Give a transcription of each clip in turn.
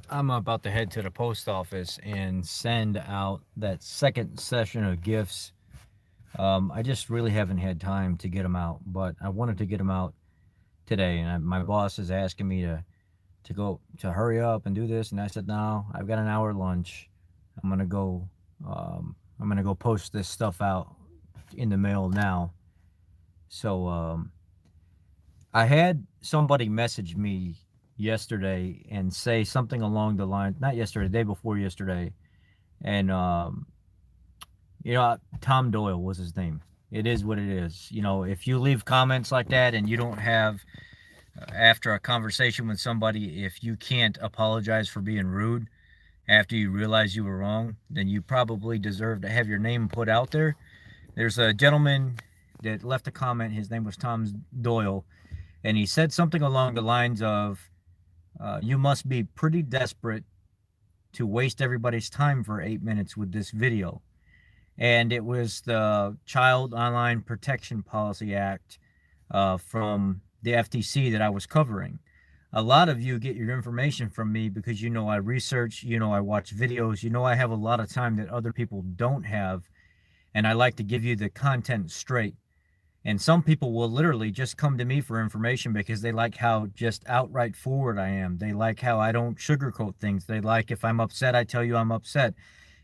I'm about to head to the post office and send out that second session of gifts. I just really haven't had time to get them out, but I wanted to get them out today. And my boss is asking me to go to hurry up and do this, and I said no. I've got an hour lunch. I'm gonna go. I'm gonna go post this stuff out in the mail now. So I had somebody message me yesterday and say something along the line, not yesterday, the day before yesterday, and Tom Doyle was his name. It is what it is. If you leave comments like that and you don't have, after a conversation with somebody, if you can't apologize for being rude after you realize you were wrong, then you probably deserve to have your name put out there. There's a gentleman that left a comment. His name was Tom Doyle, and he said something along the lines of, "You must be pretty desperate to waste everybody's time for 8 minutes with this video." And it was the Child Online Protection Policy Act from the FTC that I was covering. A lot of you get your information from me because I research, I watch videos, I have a lot of time that other people don't have, and I like to give you the content straight. And some people will literally just come to me for information because they like how just outright forward I am. They like how I don't sugarcoat things. They like, if I'm upset, I tell you I'm upset.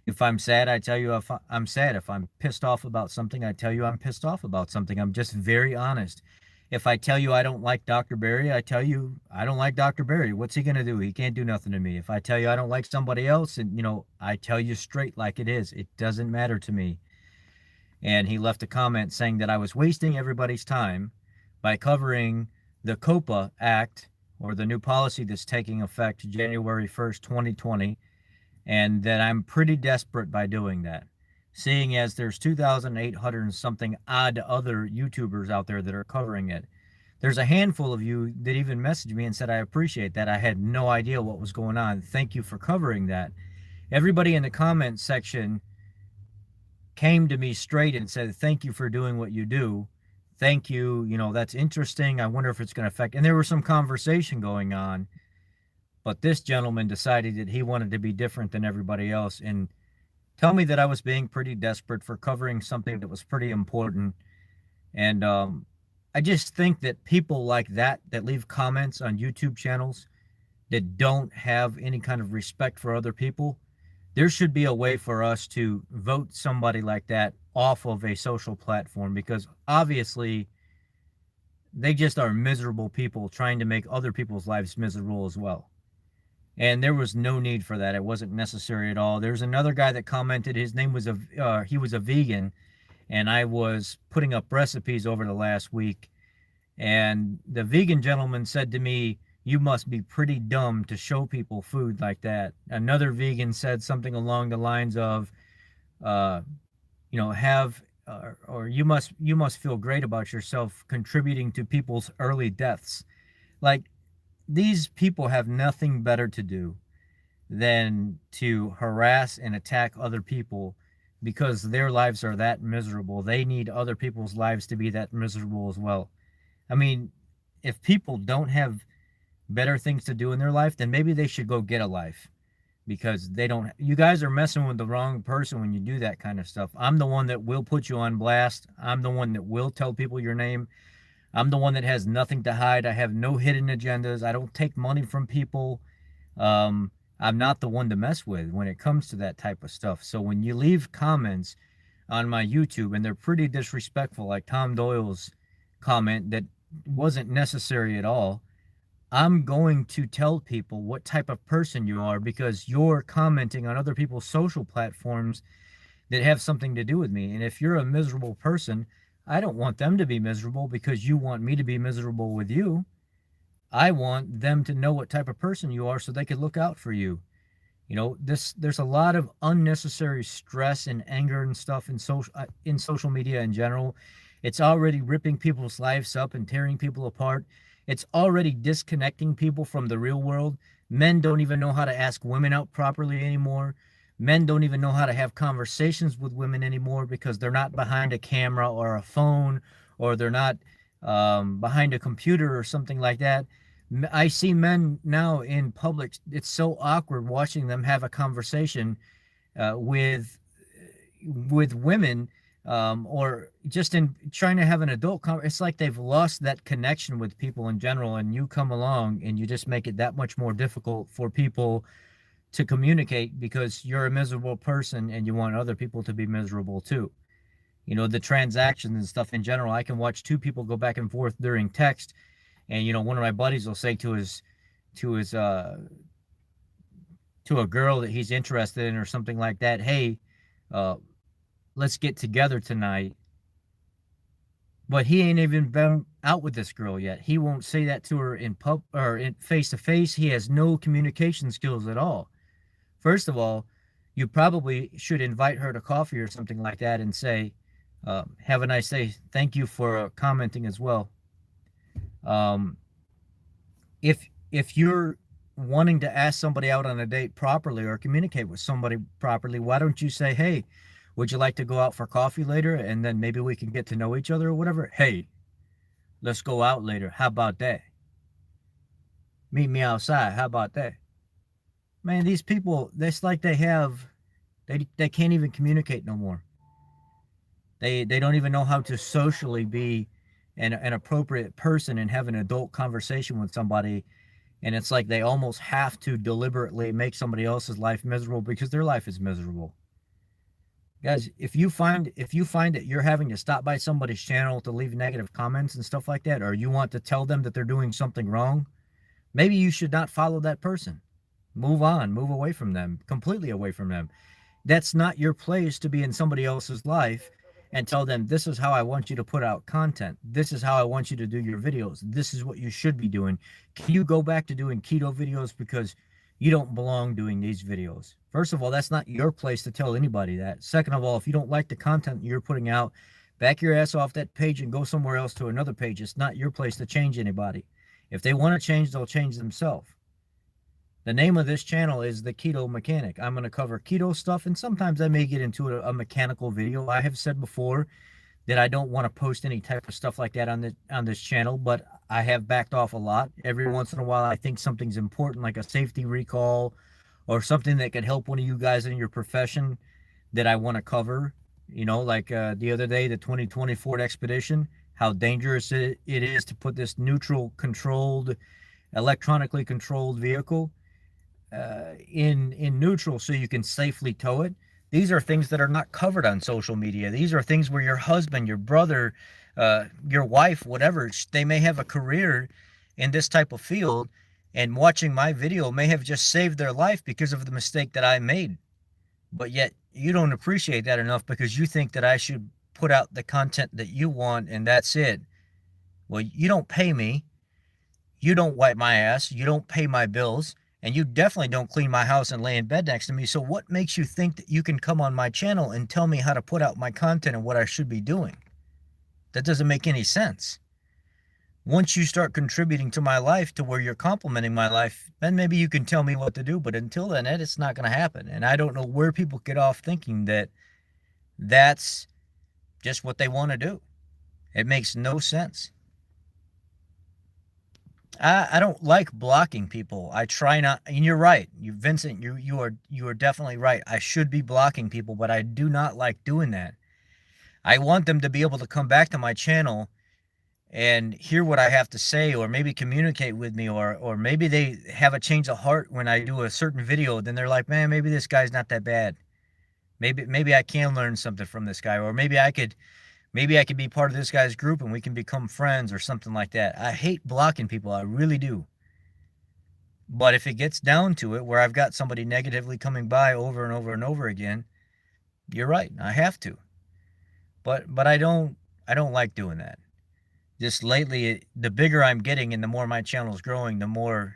If I'm sad, I tell you if I'm sad. If I'm pissed off about something, I tell you I'm pissed off about something. I'm just very honest. If I tell you I don't like Dr. Barry, I tell you I don't like Dr. Barry. What's he going to do? He can't do nothing to me. If I tell you I don't like somebody else, and I tell you straight like it is. It doesn't matter to me. And he left a comment saying that I was wasting everybody's time by covering the COPA Act, or the new policy that's taking effect January 1st, 2020, and that I'm pretty desperate by doing that, seeing as there's 2,800 and something odd other YouTubers out there that are covering it. There's a handful of you that even messaged me and said, I appreciate that. I had no idea what was going on. Thank you for covering that. Everybody in the comment section came to me straight and said, thank you for doing what you do. Thank you. That's interesting. I wonder if it's going to affect. And there was some conversation going on, but this gentleman decided that he wanted to be different than everybody else and tell me that I was being pretty desperate for covering something that was pretty important. And I just think that people like that leave comments on YouTube channels that don't have any kind of respect for other people, there should be a way for us to vote somebody like that off of a social platform, because obviously they just are miserable people trying to make other people's lives miserable as well. And there was no need for that. It wasn't necessary at all. There's another guy that commented. His name was he was a vegan, and I was putting up recipes over the last week, and the vegan gentleman said to me, "You must be pretty dumb to show people food like that." Another vegan said something along the lines of, uh, have or you must feel great about yourself contributing to people's early deaths. Like, these people have nothing better to do than to harass and attack other people because their lives are that miserable. They need other people's lives to be that miserable as well. I mean, if people don't have better things to do in their life, then maybe they should go get a life, because they don't. You guys are messing with the wrong person when you do that kind of stuff. I'm the one that will put you on blast. I'm the one that will tell people your name. I'm the one that has nothing to hide. I have no hidden agendas. I don't take money from people. I'm not the one to mess with when it comes to that type of stuff. So when you leave comments on my YouTube and they're pretty disrespectful, like Tom Doyle's comment that wasn't necessary at all, I'm going to tell people what type of person you are, because you're commenting on other people's social platforms that have something to do with me. And if you're a miserable person, I don't want them to be miserable because you want me to be miserable with you. I want them to know what type of person you are so they could look out for you. There's a lot of unnecessary stress and anger and stuff in social media in general. It's already ripping people's lives up and tearing people apart. It's already disconnecting people from the real world. Men don't even know how to ask women out properly anymore. Men don't even know how to have conversations with women anymore because they're not behind a camera or a phone, or they're not behind a computer or something like that. I see men now in public. It's so awkward watching them have a conversation uh, with with women, or just in trying to have an it's like they've lost that connection with people in general, and you come along and you just make it that much more difficult for people to communicate because you're a miserable person and you want other people to be miserable too. The transactions and stuff in general, I can watch two people go back and forth during text, and one of my buddies will say to his to a girl that he's interested in or something like that, hey, uh, let's get together tonight. But he ain't even been out with this girl yet. He won't say that to her in pub or in face to face. He has no communication skills at all. First of all, you probably should invite her to coffee or something like that and say, "Have a nice day. Thank you for commenting as well." Um, if you're wanting to ask somebody out on a date properly or communicate with somebody properly, why don't you say, "Hey, would you like to go out for coffee later, and then maybe we can get to know each other or whatever?" Hey, let's go out later. How about that? Meet me outside. How about that? Man, these people, it's like they can't even communicate no more. They don't even know how to socially be an appropriate person and have an adult conversation with somebody. And it's like they almost have to deliberately make somebody else's life miserable because their life is miserable. Guys, if you find that you're having to stop by somebody's channel to leave negative comments and stuff like that, or you want to tell them that they're doing something wrong, maybe you should not follow that person. Move on, move away from them, completely away from them. That's not your place to be in somebody else's life and tell them, this is how I want you to put out content. This is how I want you to do your videos. This is what you should be doing. Can you go back to doing keto videos because you don't belong doing these videos? First of all, that's not your place to tell anybody that. Second of all, if you don't like the content you're putting out, back your ass off that page and go somewhere else to another page. It's not your place to change anybody. If they want to change, they'll change themselves. The name of this channel is The Keto Mechanic. I'm going to cover keto stuff, and sometimes I may get into a mechanical video. I have said before that I don't want to post any type of stuff like that on this channel, but I have backed off a lot. Every once in a while, I think something's important, like a safety recall or something that could help one of you guys in your profession that I want to cover. Like the other day, the 2020 Ford Expedition, how dangerous it is to put this neutral controlled, electronically controlled vehicle in neutral so you can safely tow it. These are things that are not covered on social media. These are things where your husband, your brother, your wife, whatever, they may have a career in this type of field, and watching my video may have just saved their life because of the mistake that I made. But yet you don't appreciate that enough because you think that I should put out the content that you want and that's it. Well, you don't pay me. You don't wipe my ass. You don't pay my bills. And you definitely don't clean my house and lay in bed next to me. So what makes you think that you can come on my channel and tell me how to put out my content and what I should be doing? That doesn't make any sense. Once you start contributing to my life to where you're complimenting my life, then maybe you can tell me what to do. But until then, Ed, it's not going to happen. And I don't know where people get off thinking that that's just what they want to do. It makes no sense. I don't like blocking people. I try not, and you're right. Vincent, you are definitely right. I should be blocking people, but I do not like doing that. I want them to be able to come back to my channel and hear what I have to say, or maybe communicate with me, or maybe they have a change of heart when I do a certain video. Then they're like, man, maybe this guy's not that bad. Maybe I can learn something from this guy, or maybe I could be part of this guy's group and we can become friends or something like that. I hate blocking people. I really do. But if it gets down to it where I've got somebody negatively coming by over and over and over again, you're right. I have to. But I don't like doing that. Just lately, the bigger I'm getting and the more my channel's growing, the more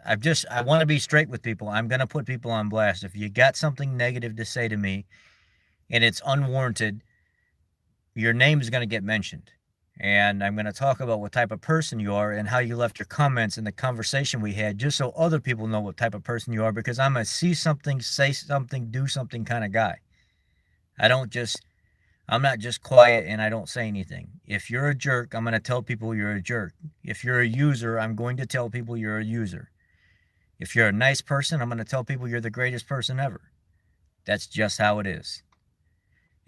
I want to be straight with people. I'm going to put people on blast. If you got something negative to say to me and it's unwarranted, your name is going to get mentioned. And I'm going to talk about what type of person you are and how you left your comments in the conversation we had, just so other people know what type of person you are, because I'm a see something, say something, do something kind of guy. I don't just I'm not just quiet and I don't say anything. If you're a jerk, I'm going to tell people you're a jerk. If you're a user, I'm going to tell people you're a user. If you're a nice person, I'm going to tell people you're the greatest person ever. That's just how it is.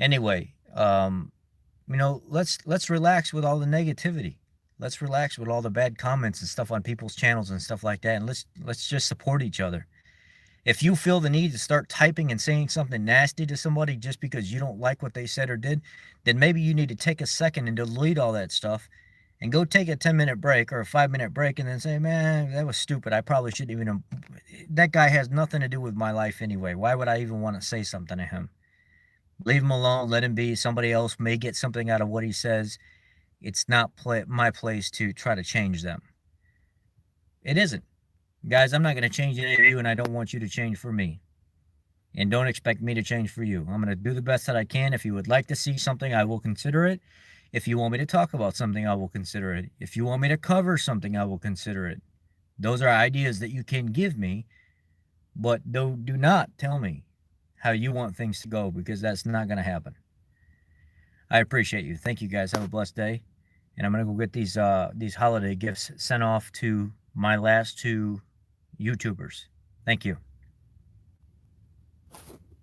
Anyway, let's relax with all the negativity. Let's relax with all the bad comments and stuff on people's channels and stuff like that, and let's just support each other. If you feel the need to start typing and saying something nasty to somebody just because you don't like what they said or did, then maybe you need to take a second and delete all that stuff and go take a 10-minute break or a 5-minute break and then say, man, that was stupid. I probably shouldn't even. That guy has nothing to do with my life anyway. Why would I even want to say something to him? Leave him alone. Let him be. Somebody else may get something out of what he says. It's not my place to try to change them. It isn't. Guys, I'm not going to change any of you, and I don't want you to change for me. And don't expect me to change for you. I'm going to do the best that I can. If you would like to see something, I will consider it. If you want me to talk about something, I will consider it. If you want me to cover something, I will consider it. Those are ideas that you can give me, but do not tell me how you want things to go, because that's not going to happen. I appreciate you. Thank you, guys. Have a blessed day. And I'm going to go get these holiday gifts sent off to my last two YouTubers. Thank you.